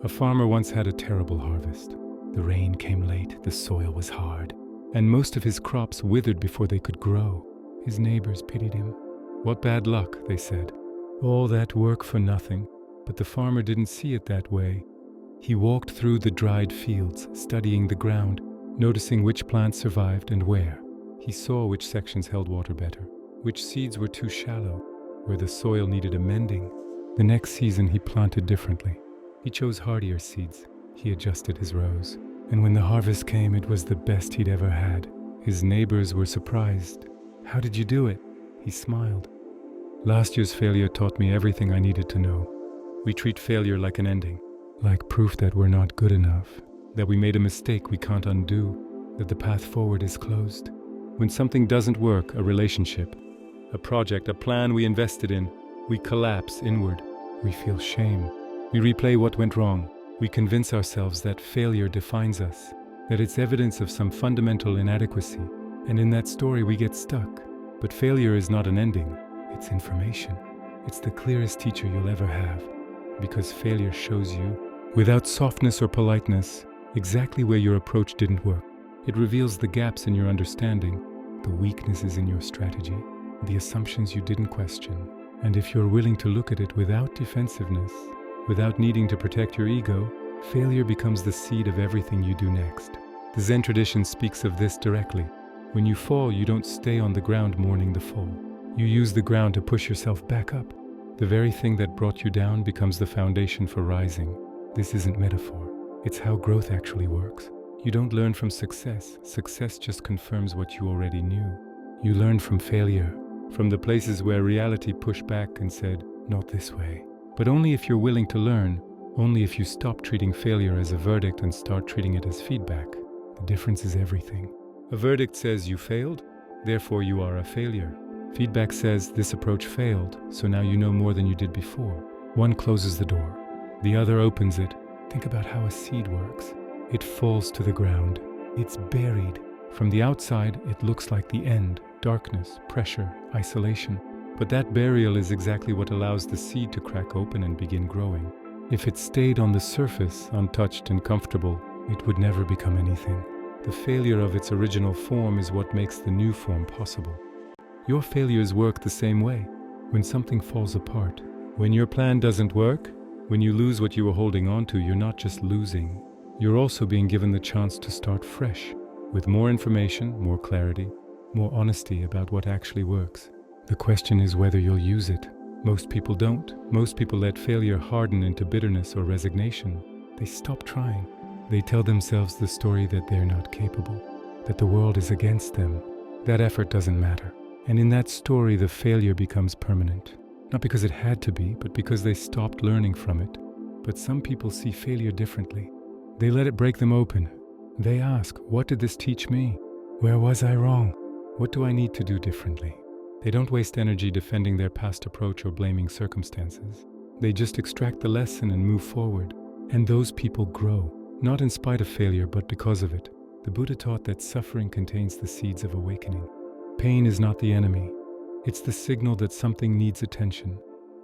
A farmer once had a terrible harvest. The rain came late, the soil was hard, and most of his crops withered before they could grow. His neighbors pitied him. "What bad luck," they said. "All that work for nothing." But the farmer didn't see it that way. He walked through the dried fields, studying the ground, noticing which plants survived and where. He saw which sections held water better, which seeds were too shallow, where the soil needed amending. The next season he planted differently. He chose hardier seeds. He adjusted his rows. And when the harvest came, it was the best he'd ever had. His neighbors were surprised. "How did you do it?" He smiled. "Last year's failure taught me everything I needed to know." We treat failure like an ending, like proof that we're not good enough, that we made a mistake we can't undo, that the path forward is closed. When something doesn't work, a relationship, a project, a plan we invested in, we collapse inward. We feel shame. We replay what went wrong. We convince ourselves that failure defines us, that it's evidence of some fundamental inadequacy, and in that story we get stuck. But failure is not an ending, it's information. It's the clearest teacher you'll ever have, because failure shows you, without softness or politeness, exactly where your approach didn't work. It reveals the gaps in your understanding, the weaknesses in your strategy, the assumptions you didn't question. And if you're willing to look at it without defensiveness, without needing to protect your ego, failure becomes the seed of everything you do next. The Zen tradition speaks of this directly. When you fall, you don't stay on the ground mourning the fall. You use the ground to push yourself back up. The very thing that brought you down becomes the foundation for rising. This isn't metaphor. It's how growth actually works. You don't learn from success. Success just confirms what you already knew. You learn from failure, from the places where reality pushed back and said, "Not this way." But only if you're willing to learn, only if you stop treating failure as a verdict and start treating it as feedback. The difference is everything. A verdict says you failed, therefore you are a failure. Feedback says this approach failed, so now you know more than you did before. One closes the door, the other opens it. Think about how a seed works. It falls to the ground. It's buried. From the outside, it looks like the end, darkness, pressure, isolation. But that burial is exactly what allows the seed to crack open and begin growing. If it stayed on the surface, untouched and comfortable, it would never become anything. The failure of its original form is what makes the new form possible. Your failures work the same way. When something falls apart, when your plan doesn't work, when you lose what you were holding on to, you're not just losing. You're also being given the chance to start fresh, with more information, more clarity, more honesty about what actually works. The question is whether you'll use it. Most people don't. Most people let failure harden into bitterness or resignation. They stop trying. They tell themselves the story that they're not capable, that the world is against them. That effort doesn't matter. And in that story, the failure becomes permanent. Not because it had to be, but because they stopped learning from it. But some people see failure differently. They let it break them open. They ask, what did this teach me? Where was I wrong? What do I need to do differently? They don't waste energy defending their past approach or blaming circumstances. They just extract the lesson and move forward. And those people grow, not in spite of failure, but because of it. The Buddha taught that suffering contains the seeds of awakening. Pain is not the enemy. It's the signal that something needs attention,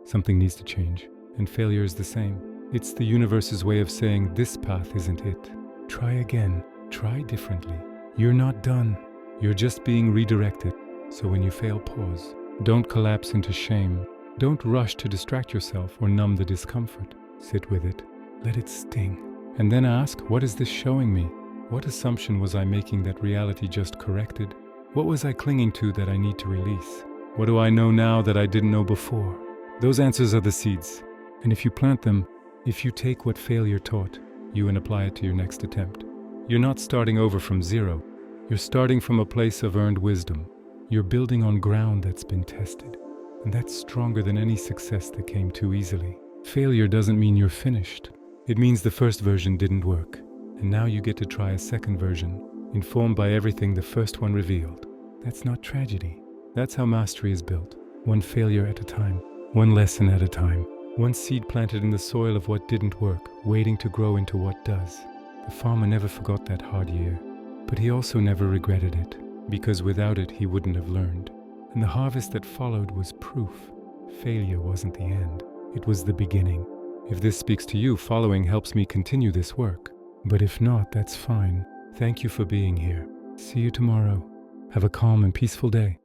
something needs to change. And failure is the same. It's the universe's way of saying, this path isn't it. Try again. Try differently. You're not done. You're just being redirected. So when you fail, pause. Don't collapse into shame. Don't rush to distract yourself or numb the discomfort. Sit with it. Let it sting. And then ask, what is this showing me? What assumption was I making that reality just corrected? What was I clinging to that I need to release? What do I know now that I didn't know before? Those answers are the seeds. And if you plant them, if you take what failure taught you and apply it to your next attempt, you're not starting over from zero. You're starting from a place of earned wisdom. You're building on ground that's been tested. And that's stronger than any success that came too easily. Failure doesn't mean you're finished. It means the first version didn't work. And now you get to try a second version, informed by everything the first one revealed. That's not tragedy. That's how mastery is built. One failure at a time. One lesson at a time. One seed planted in the soil of what didn't work, waiting to grow into what does. The farmer never forgot that hard year. But he also never regretted it, because without it he wouldn't have learned. And the harvest that followed was proof. Failure wasn't the end. It was the beginning. If this speaks to you, following helps me continue this work. But if not, that's fine. Thank you for being here. See you tomorrow. Have a calm and peaceful day.